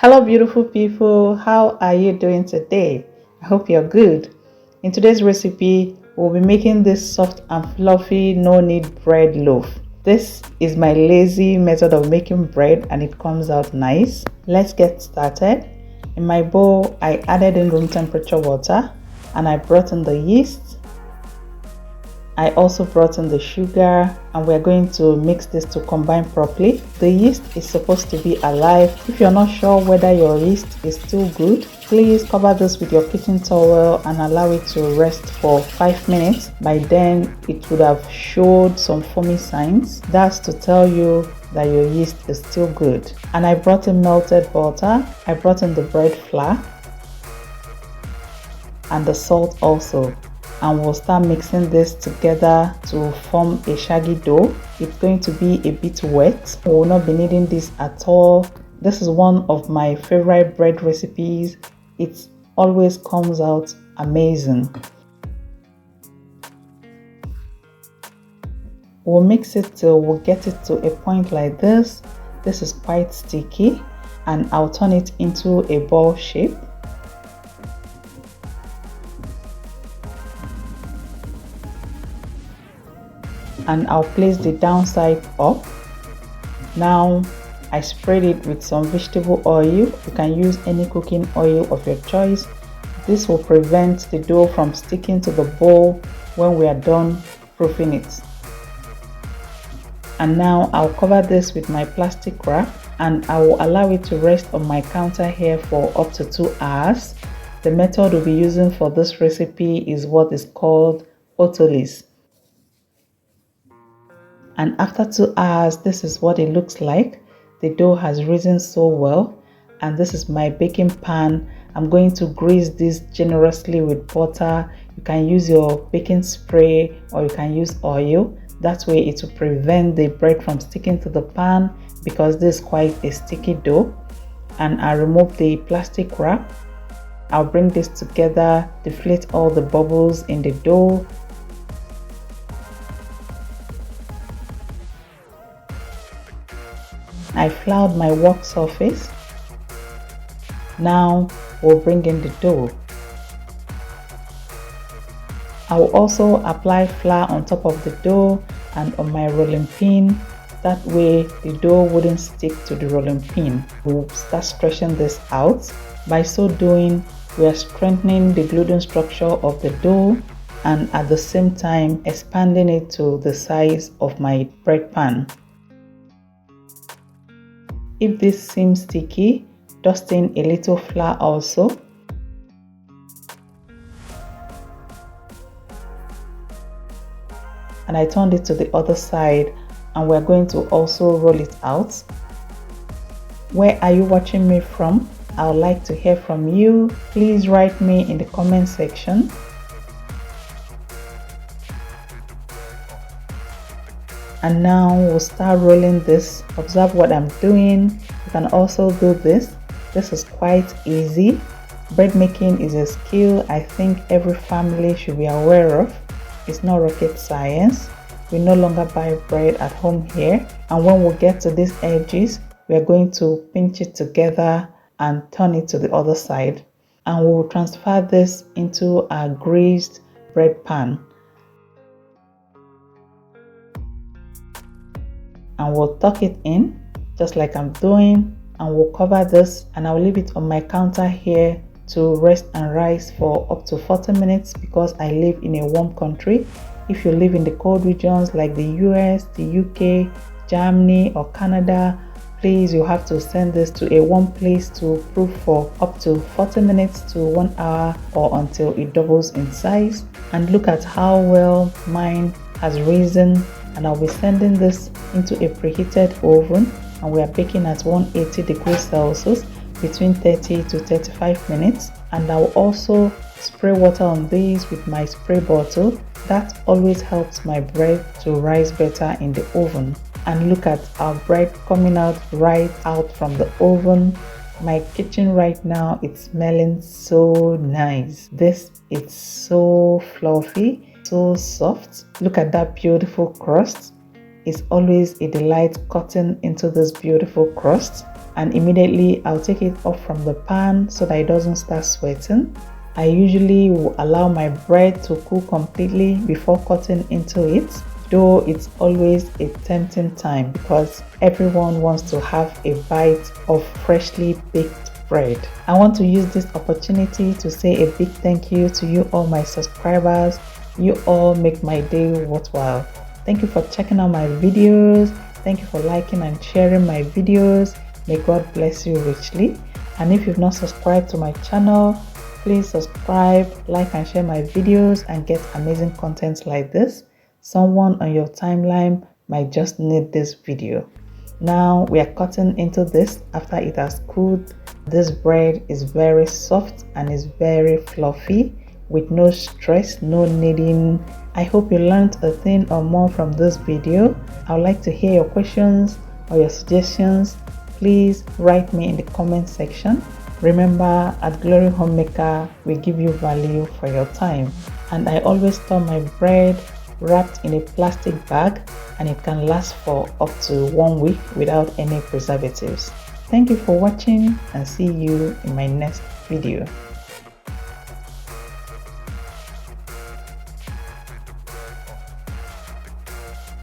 Hello, beautiful people. How are you doing today? I hope you're good. In today's recipe, we'll be making this soft and fluffy no-knead bread loaf. This is my lazy method of making bread and it comes out nice. Let's get started. In my bowl, I added in room temperature water and I brought in the yeast. I also brought in the sugar and we're going to mix this to combine properly. The yeast is supposed to be alive. If you're not sure whether your yeast is still good, please cover this with your kitchen towel and allow it to rest for 5 minutes. By then, it would have showed some foamy signs. That's to tell you that your yeast is still good. And I brought in melted butter. I brought in the bread flour and the salt also. And we'll start mixing this together to form a shaggy dough. It's going to be a bit wet. We will not be needing this at all. This is one of my favorite bread recipes. It always comes out amazing. We'll mix it till we'll get it to a point like this. This is quite sticky and I'll turn it into a ball shape. And I'll place the downside up. Now I spread it with some vegetable oil. You can use any cooking oil of your choice. This will prevent the dough from sticking to the bowl when we are done proofing it. And now I'll cover this with my plastic wrap and I will allow it to rest on my counter here for up to 2 hours. The method we'll be using for this recipe is what is called autolysis. And after 2 hours, this is what it looks like. The dough has risen so well. And this is my baking pan. I'm going to grease this generously with butter. You can use your baking spray or you can use oil. That way it will prevent the bread from sticking to the pan because this is quite a sticky dough. And I remove the plastic wrap. I'll bring this together, deflate all the bubbles in the dough. I floured my work surface. Now we'll bring in the dough. I will also apply flour on top of the dough and on my rolling pin. That way the dough wouldn't stick to the rolling pin. We'll start stretching this out. By so doing, we are strengthening the gluten structure of the dough and at the same time expanding it to the size of my bread pan. If this seems sticky, dust in a little flour also. And I turned it to the other side and we're going to also roll it out. Where are you watching me from? I would like to hear from you. Please write me in the comment section. And now we'll start rolling this. Observe what I'm doing. You can also do this. This is quite easy. Bread making is a skill I think every family should be aware of. It's not rocket science. We no longer buy bread at home here. And when we get to these edges, we are going to pinch it together and turn it to the other side. And we will transfer this into our greased bread pan. And we'll tuck it in just like I'm doing, and we'll cover this and I'll leave it on my counter here to rest and rise for up to 40 minutes because I live in a warm country. If you live in the cold regions like the US, the UK, Germany or Canada, please you have to send this to a warm place to proof for up to 40 minutes to 1 hour or until it doubles in size. And look at how well mine has risen. And I'll be sending this into a preheated oven and we are baking at 180 degrees Celsius between 30 to 35 minutes. And I'll also spray water on these with my spray bottle. That always helps my bread to rise better in the oven. And look at our bread coming out right out from the oven. My kitchen right now, it's smelling so nice. This is so fluffy. So soft. Look at that beautiful crust. It's always a delight cutting into this beautiful crust. and immediately I'll take it off from the pan so that it doesn't start sweating. I usually will allow my bread to cool completely before cutting into it, though it's always a tempting time because everyone wants to have a bite of freshly baked bread. I want to use this opportunity to say a big thank you to you all my subscribers. You all make my day worthwhile. Thank you for checking out my videos. Thank you for liking and sharing my videos. May God bless you richly. And if you've not subscribed to my channel, please subscribe, like and share my videos and get amazing content like this. Someone on your timeline might just need this video. Now we are cutting into this after it has cooled. This bread is very soft and is very fluffy with no stress, no kneading. I hope you learned a thing or more from this video. I would like to hear your questions or your suggestions. Please write me in the comment section. Remember, at Glory Homemaker, we give you value for your time. And I always store my bread wrapped in a plastic bag, and it can last for up to 1 week without any preservatives. Thank you for watching and see you in my next video.